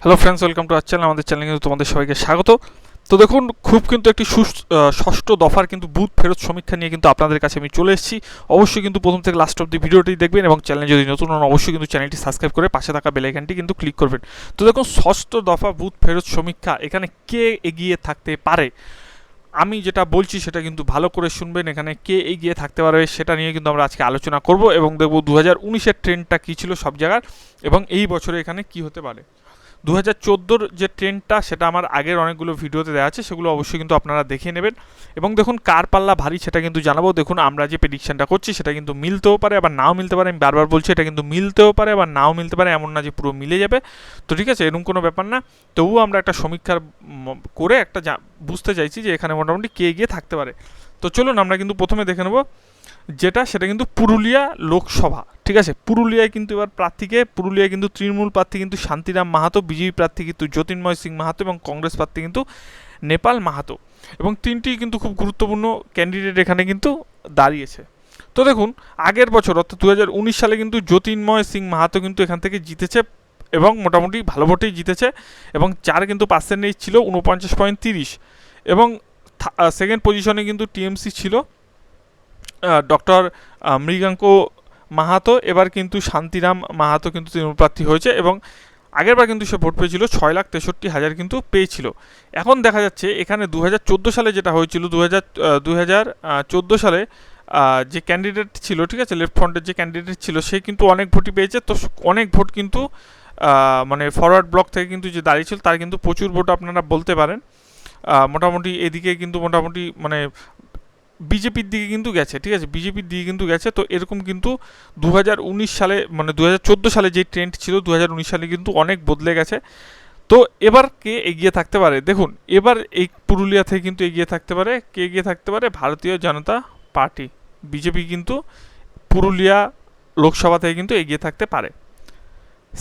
Hello friends, welcome to our channel. আমাদের চ্যানেলে কিন্তু তোমাদের সবাইকে স্বাগত। তো দেখুন, খুব কিন্তু একটি ষষ্ঠ দফার কিন্তু বুথ ফেরত সমীক্ষা নিয়ে কিন্তু আপনাদের কাছে আমি চলে এসেছি। অবশ্যই কিন্তু প্রথম থেকে লাস্ট অব্দি ভিডিওটি দেখবেন এবং চ্যানেলে যদি নতুন হন অবশ্যই কিন্তু চ্যানেলটি সাবস্ক্রাইব করে পাশে থাকা বেল আইকনটি কিন্তু ক্লিক করবেন। তো দেখুন, ষষ্ঠ দফা বুথ ফেরত সমীক্ষা, এখানে কে এগিয়ে থাকতে পারে আমি যেটা বলছি সেটা কিন্তু ভালো করে শুনবেন। এখানে কে এগিয়ে থাকতে পারবে সেটা নিয়ে কিন্তু আমরা আজকে আলোচনা করব এবং দেখব 2019-এর ট্রেন্ডটা কী ছিল সব জায়গার এবং এই বছরে এখানে কি হতে পারে। 2014-র যে ট্রেন্ডটা সেটা আমার আগের অনেকগুলো ভিডিওতে দেওয়া আছে, সেগুলো অবশ্যই কিন্তু আপনারা দেখে নেবেন এবং দেখুন কার পাল্লা ভারী সেটা কিন্তু জানাবো। দেখুন, আমরা যে প্রেডিকশনটা করছি সেটা কিন্তু মিলতেও পারে আবার নাও মিলতে পারে। আমি বারবার বলছি এটা কিন্তু মিলতেও পারে আবার নাও মিলতে পারে, এমন না যে পুরো মিলে যাবে। তো ঠিক আছে, এরকম কোনো ব্যাপার না। তবুও আমরা একটা সমীক্ষার করে একটা বুঝতে চাইছি যে এখানে মোটামুটি কে গিয়ে থাকতে পারে। তো চলুন আমরা কিন্তু প্রথমে দেখে নেব সেটা কিন্তু পুরুলিয়া লোকসভা। ঠিক আছে, পুরুলিয়ায় কিন্তু এবার পুরুলিয়ায় কিন্তু তৃণমূল প্রার্থী কিন্তু শান্তিরাম মাহাতো, বিজেপি প্রার্থী কিন্তু জ্যোতির্ময় সিং মাহাতো এবং কংগ্রেস প্রার্থী কিন্তু নেপাল মাহাতো, এবং তিনটি কিন্তু খুব গুরুত্বপূর্ণ ক্যান্ডিডেট এখানে কিন্তু দাঁড়িয়েছে। তো দেখুন, আগের বছর অর্থাৎ 2019 সালে কিন্তু জ্যোতির্ময় সিং মাহাতো কিন্তু এখান থেকে জিতেছে এবং মোটামুটি ভালো ভোটেই জিতেছে এবং যার কিন্তু পার্সেন্টেজ ছিল 49.30 এবং সেকেন্ড পজিশনে কিন্তু টিএমসি ছিল ডক্টর মৃগাঙ্ক মাহাতো। এবার কিন্তু শান্তিরাম মাহাতো কিন্তু তৃণমূল প্রার্থী হয়েছে এবং আগেরবার কিন্তু সে ভোট পেয়েছিল 6,63,000 কিন্তু পেয়েছিল। এখন দেখা যাচ্ছে এখানে 2014 সালে যেটা হয়েছিল, 2014 সালে যে ক্যান্ডিডেট ছিল, ঠিক আছে, লেফট ফ্রন্টের যে ক্যান্ডিডেট ছিল সে কিন্তু অনেক ভোটই পেয়েছে। তো অনেক ভোট কিন্তু মানে ফরওয়ার্ড ব্লক থেকে কিন্তু যে দাঁড়িয়েছিল তার কিন্তু প্রচুর ভোট আপনারা বলতে পারেন। মোটামুটি এদিকে কিন্তু মোটামুটি মানে বিজেপির দিকে কিন্তু গেছে, ঠিক আছে, বিজেপির দিকে কিন্তু গেছে। তো এরকম কিন্তু 2019 সালে মানে 2014 সালে যে ট্রেন্ড ছিল 2019 সালে কিন্তু অনেক বদলে গেছে। তো এবার কে এগিয়ে থাকতে পারে, দেখুন এবার এই পুরুলিয়া থেকে কিন্তু এগিয়ে থাকতে পারে, কে এগিয়ে থাকতে পারে, ভারতীয় জনতা পার্টি বিজেপি কিন্তু পুরুলিয়া লোকসভা থেকে কিন্তু এগিয়ে থাকতে পারে।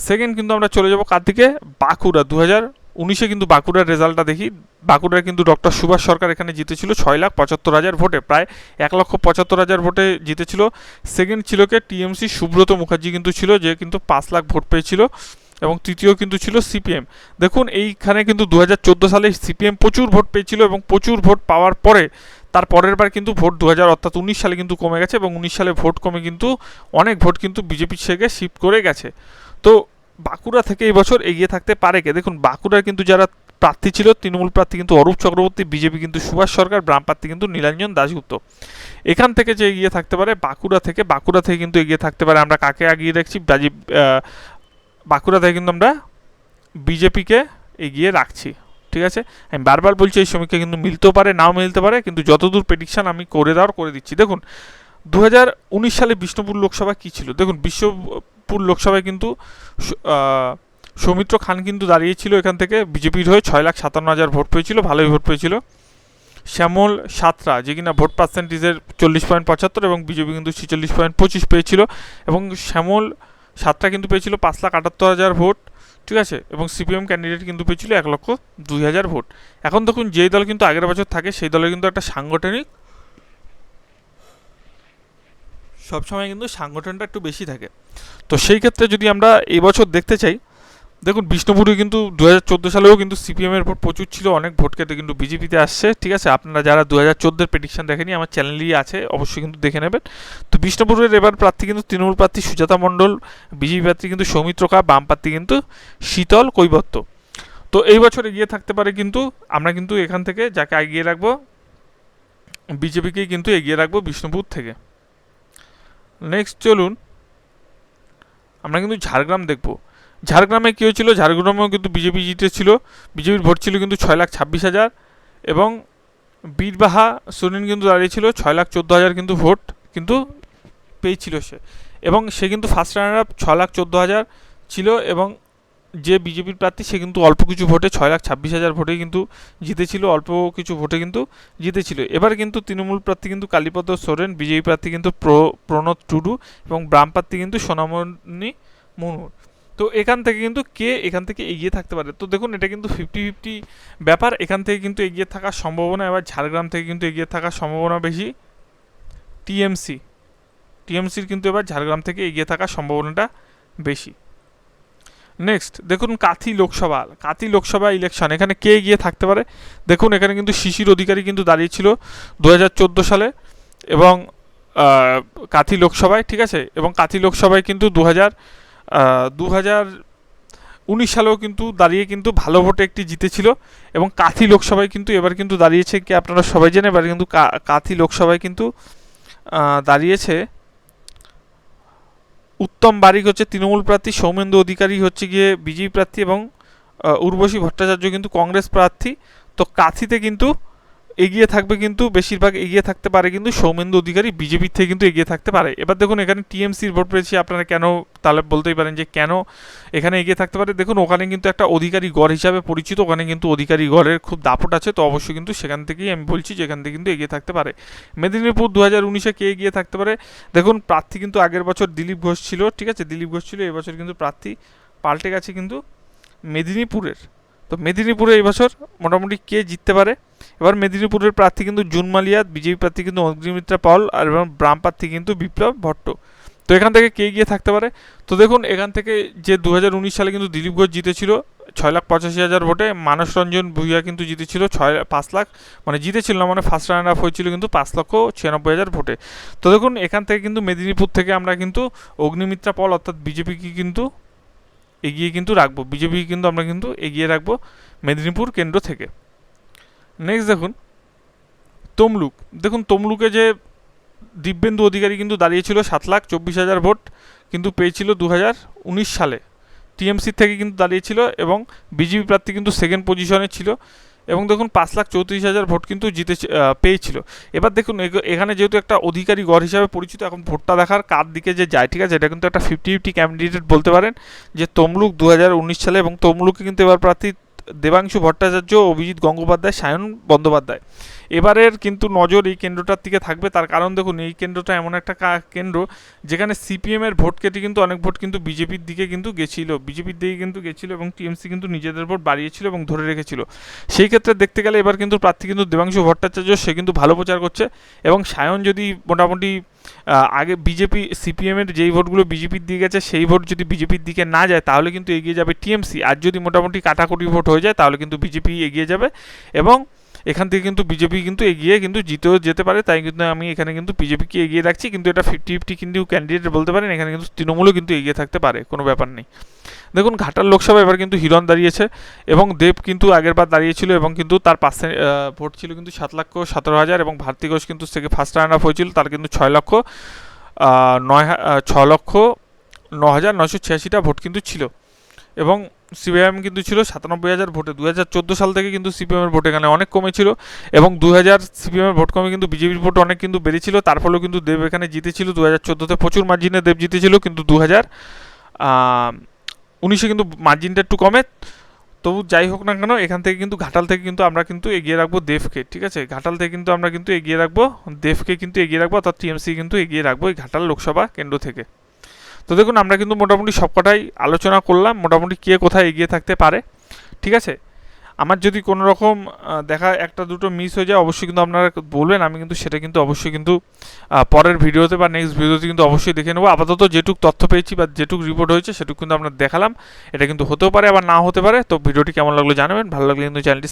সেকেন্ড কিন্তু আমরা চলে যাব কার দিকে, বাঁকুড়া। 2019-এ কিন্তু বাঁকুড়ার রেজাল্টটা দেখি। বাঁকুড়ার কিন্তু ডক্টর সুভাষ সরকার এখানে জিতেছিল 6,75,000 ভোটে, প্রায় 1,75,000 ভোটে জিতেছিল। সেকেন্ড ছিল কে, টিএমসি সুব্রত মুখার্জি কিন্তু ছিল, যে কিন্তু 5 লাখ ভোট পেয়েছিল এবং তৃতীয় কিন্তু ছিল সিপিএম। দেখুন এইখানে কিন্তু 2014 সালে সিপিএম প্রচুর ভোট পেয়েছিল এবং প্রচুর ভোট পাওয়ার পরে তার পরের বার কিন্তু ভোট 19 সালে কিন্তু কমে গেছে এবং 19 সালে ভোট কমে কিন্তু অনেক ভোট কিন্তু বিজেপির থেকে শিফট করে গেছে। তো বাঁকুড়া থেকে এই বছর এগিয়ে থাকতে পারে কে, দেখুন বাঁকুড়ার কিন্তু যারা প্রার্থী ছিল, তৃণমূল প্রার্থী কিন্তু অরূপ চক্রবর্তী, বিজেপি কিন্তু সুভাষ সরকার, বাম প্রার্থী কিন্তু নীলাঞ্জন দাশগুপ্ত। এখান থেকে যে এগিয়ে থাকতে পারে বাঁকুড়া থেকে কিন্তু এগিয়ে থাকতে পারে, আমরা কাকে এগিয়ে রাখছি, বাঁকুড়া থেকে কিন্তু আমরা বিজেপিকে এগিয়ে রাখছি। ঠিক আছে, আমি বারবার বলছি এই সমীক্ষা কিন্তু মিলতেও পারে নাও মিলতে পারে, কিন্তু যতদূর প্রেডিকশান আমি করে দিচ্ছি। দেখুন 2019 সালে বিষ্ণুপুর লোকসভা কী ছিল, দেখুন বিষ্ণুপুর লোকসভায় কিন্তু সৌমিত্র খান কিন্তু দাঁড়িয়েছিল এখান থেকে বিজেপির হয়ে, 6,57,000 ভোট পেয়েছিল, ভালোই ভোট পেয়েছিল। শ্যামল সাতরা যে কিনা ভোট পার্সেন্টেজের 40.75 এবং বিজেপি কিন্তু 46.25 পেয়েছিল এবং শ্যামল সাতরা কিন্তু পেয়েছিল 5,78,000 ভোট, ঠিক আছে, এবং সিপিএম ক্যান্ডিডেট কিন্তু পেয়েছিল 1,02,000 ভোট। এখন দেখুন যেই দল কিন্তু আগের বছর থাকে সেই দলের কিন্তু একটা সাংগঠনিক সবসময় কিন্তু সাংগঠনটা একটু বেশি থাকে। তো সেই ক্ষেত্রে যদি আমরা এই বছর দেখতে চাই, দেখুন বিষ্ণুপুরে কিন্তু 2014 সালেও কিন্তু সিপিএমের ভোট প্রচুর ছিল, অনেক ভোট কেটে কিন্তু বিজেপিতে আসছে। ঠিক আছে, আপনারা যারা 2014-এর প্রেডিকশন দেখেনি আমার চ্যানেলেই আছে, অবশ্যই কিন্তু দেখে নেবেন। তো বিষ্ণুপুরের এবার প্রার্থী কিন্তু তৃণমূল প্রার্থী সুজাতা মণ্ডল, বিজেপি প্রার্থী কিন্তু সৌমিত্র খা, বাম প্রার্থী কিন্তু শীতল কৈবত্য। তো এই বছর এগিয়ে থাকতে পারে কিন্তু আমরা কিন্তু এখান থেকে যাকে এগিয়ে রাখবো, বিজেপিকেই কিন্তু এগিয়ে রাখবো বিষ্ণুপুর থেকে। নেক্সট চলুন আমরা কিন্তু ঝাড়গ্রাম দেখব। ঝাড়গ্রামে কী হয়েছিল, ঝাড়গ্রামেও কিন্তু বিজেপি জিতেছিল, বিজেপির ভোট ছিল কিন্তু 6,26,000 এবং বীরবাহা সোরেন কিন্তু দাঁড়িয়েছিল 6,14,000 কিন্তু ভোট কিন্তু পেয়েছিল সে, এবং সে কিন্তু ফার্স্ট রানার আপ 6,14,000 ছিল এবং যে বিজেপির প্রার্থী সে কিন্তু অল্প কিছু ভোটে 6,26,000 ভোটে কিন্তু জিতেছিল, অল্প কিছু ভোটে কিন্তু জিতেছিল। এবার কিন্তু তৃণমূল প্রার্থী কিন্তু কালীপদ সোরেন, বিজেপি প্রার্থী কিন্তু প্রণত টুডু এবং বাম প্রার্থী কিন্তু সোনামণি মুর্মু। তো এখান থেকে এগিয়ে থাকতে পারে। তো দেখুন এটা কিন্তু 50-50 ব্যাপার, এখান থেকে কিন্তু এগিয়ে থাকার সম্ভাবনা, এবার ঝাড়গ্রাম থেকে কিন্তু এগিয়ে থাকার সম্ভাবনা বেশি টিএমসির কিন্তু এবার ঝাড়গ্রাম থেকে এগিয়ে থাকার সম্ভাবনাটা বেশি। নেক্সট দেখুন কাথি লোকসভা ইলেকশন, এখানে কে এগিয়ে থাকতে পারে। দেখুন এখানে কিন্তু শিশির অধিকারী কিন্তু দাঁড়িয়েছিল 2014 সালে এবং কাথি লোকসভায়, ঠিক আছে, এবং কাথি লোকসভায় কিন্তু 2019 সালেও কিন্তু দাঁড়িয়ে কিন্তু ভালো ভোটে একটি জিতেছিল। এবং কাথি লোকসভায় কিন্তু এবার কিন্তু দাঁড়িয়েছে কি আপনারা সবাই জানেন, এবার কিন্তু কাথি লোকসভায় কিন্তু দাঁড়িয়েছে উত্তম বারিক হচ্ছে তৃণমূল প্রার্থী, সৌমেন্দু অধিকারী হচ্ছে গিয়ে বিজেপি প্রার্থী এবং উর্বশী ভট্টাচার্য কিন্তু কংগ্রেস প্রার্থী। তো কাথিতে কিন্তু এগিয়ে থাকবে, কিন্তু বেশিরভাগ এগিয়ে থাকতে পারে কিন্তু সৌমেন্দু অধিকারী বিজেপির থেকে কিন্তু এগিয়ে থাকতে পারে। এবার দেখুন এখানে টিএমসির ভোট পেয়েছি, আপনারা কেন তাহলে বলতেই পারেন যে কেন এখানে এগিয়ে থাকতে পারে। দেখুন ওখানে কিন্তু একটা অধিকারী গড় হিসাবে পরিচিত, ওখানে কিন্তু অধিকারী গড়ের খুব দাপট আছে, তো অবশ্যই কিন্তু সেখান থেকেই আমি বলছি যে এখান থেকে কিন্তু এগিয়ে থাকতে পারে। মেদিনীপুর 2019-এ কে এগিয়ে থাকতে পারে, দেখুন প্রার্থী কিন্তু আগের বছর দিলীপ ঘোষ ছিল, ঠিক আছে, দিলীপ ঘোষ ছিল, এবছর কিন্তু প্রার্থী পাল্টে গেছে কিন্তু মেদিনীপুরের। তো মেদিনীপুরে এই বছর মোটামুটি কে জিততে পারে, এবার মেদিনীপুরের প্রার্থী কিন্তু জুন মালিয়া, বিজেপি প্রার্থী কিন্তু অগ্নিমিত্রা পাল, আর এবং বাম প্রার্থী কিন্তু বিপ্লব ভট্ট। তো এখান থেকে কে গিয়ে থাকতে পারে, তো দেখুন এখান থেকে যে 2019 সালে কিন্তু দিলীপ ঘোষ জিতেছিল 6,85,000 ভোটে, মানস রঞ্জন ভূঁইয়া কিন্তু জিতেছিল 5 লাখ, মানে জিতেছিল না, মানে ফার্স্ট রানার আপ হয়েছিল কিন্তু 5,96,000 ভোটে। তো দেখুন এখান থেকে কিন্তু মেদিনীপুর থেকে আমরা কিন্তু অগ্নিমিত্রা পল অর্থাৎ বিজেপিকে কিন্তু এগিয়ে কিন্তু রাখবো, বিজেপি কিন্তু আমরা কিন্তু এগিয়ে রাখবো মেদিনীপুর কেন্দ্র থেকে। নেক্সট দেখুন তমলুক, দেখুন তমলুকে যে দিব্যেন্দু অধিকারী কিন্তু দাঁড়িয়েছিল 7,24,000 ভোট কিন্তু পেয়েছিল 2019 সালে, টিএমসির থেকে কিন্তু দাঁড়িয়েছিল এবং বিজেপি প্রার্থী কিন্তু সেকেন্ড পজিশনে ছিল এবং দেখুন 5,34,000 ভোট কিন্তু পেয়েছিল। এবার দেখুন এখানে যেহেতু একটা অধিকারী গড় হিসাবে পরিচিত, এখন ভোটটা দেখার কার দিকে যে যায়, ঠিক আছে, এটা কিন্তু একটা 50-50 ক্যান্ডিডেট বলতে পারেন যে তমলুক 2019 সালে, এবং তমলুকে কিন্তু এবার প্রার্থী দেবাংশু ভট্টাচার্য, অভিজিৎ গঙ্গোপাধ্যায়, সায়ন বন্দ্যোপাধ্যায়। এবারের কিন্তু নজর এই কেন্দ্রটার দিকে থাকবে, তার কারণ দেখুন এই কেন্দ্রটা এমন একটা কেন্দ্র যেখানে সিপিএমের ভোট কেটে কিন্তু অনেক ভোট কিন্তু বিজেপির দিকে কিন্তু গেছিলো এবং টিএমসি কিন্তু নিজেদের ভোট বাড়িয়েছিল এবং ধরে রেখেছিল। সেই ক্ষেত্রে দেখতে গেলে এবার কিন্তু প্রার্থী কিন্তু দেবাংশু ভট্টাচার্য, সে কিন্তু ভালো প্রচার করছে এবং সায়ন যদি মোটামুটি আগে সিপিএমের যেই ভোটগুলো বিজেপির দিকে গেছে সেই ভোট যদি বিজেপির দিকে না যায় তাহলে কিন্তু এগিয়ে যাবে টিএমসি, আর যদি মোটামুটি কাটাকুটি ভোট হয়ে যায় তাহলে কিন্তু বিজেপি এগিয়ে যাবে এবং এখান থেকে কিন্তু বিজেপি কিন্তু এগিয়ে কিন্তু জিতেও যেতে পারে। তাই কিন্তু আমি এখানে কিন্তু বিজেপিকে এগিয়ে রাখছি, কিন্তু এটা 50-50 কিন্তু ক্যান্ডিডেট বলতে পারেন, এখানে কিন্তু তৃণমূলও কিন্তু এগিয়ে থাকতে পারে, কোনো ব্যাপার নেই। দেখুন ঘাটাল লোকসভা এবার কিন্তু হিরণ দাঁড়িয়েছে এবং দেব কিন্তু আগের বার দাঁড়িয়েছিল এবং কিন্তু তার ভোট ছিল কিন্তু 7,17,000 এবং ভারতী ঘোষ কিন্তু থেকে ফার্স্ট রানার আপ হয়েছিল, তার কিন্তু 6,09,986টা ভোট কিন্তু ছিল এবং সিপিএম কিন্তু ছিল 97,000 ভোটে। 2014 সাল থেকে কিন্তু সিপিএমের ভোট এখানে অনেক কমেছিল এবং 2000 সিপিএমের ভোট কমে কিন্তু বিজেপির ভোট অনেক কিন্তু বেড়েছিল, তার ফলেও কিন্তু দেব এখানে জিতেছিল। 2014-তে প্রচুর মার্জিনে দেব জিতেছিল, কিন্তু 2019-এ কিন্তু মার্জিনটা একটু কমে। তবু যাই হোক না কেন এখান থেকে কিন্তু ঘাটাল থেকে কিন্তু আমরা কিন্তু এগিয়ে রাখবো দেবকে, ঠিক আছে, ঘাটাল থেকে কিন্তু আমরা কিন্তু এগিয়ে রাখবো দেবকে, কিন্তু এগিয়ে রাখবো, অর্থাৎ টিএমসি কিন্তু এগিয়ে রাখবো এই ঘাটাল লোকসভা কেন্দ্র থেকে। তো দেখুন আমরা কিন্তু মোটামুটি সবকটাই আলোচনা করলাম, মোটামুটি কে কোথায় এগিয়ে থাকতে পারে, ঠিক আছে। আমার যদি কোনো রকম দেখা একটা দুটো মিস হয়ে যায় অবশ্যই কিন্তু আপনারা বলবেন, আমি কিন্তু সেটা কিন্তু অবশ্যই কিন্তু পরের ভিডিওতে বা নেক্সট ভিডিওতে কিন্তু অবশ্যই দেখে নেবো। আপাতত যেটুক তথ্য পেয়েছি বা যেটুক রিপোর্ট হয়েছে সেটুকু কিন্তু আপনার দেখালাম, এটা কিন্তু হতেও পারে আবার না হতে পারে। তো ভিডিওটি কেমন লাগলো জানাবেন, ভালো লাগলে কিন্তু চ্যানেলটি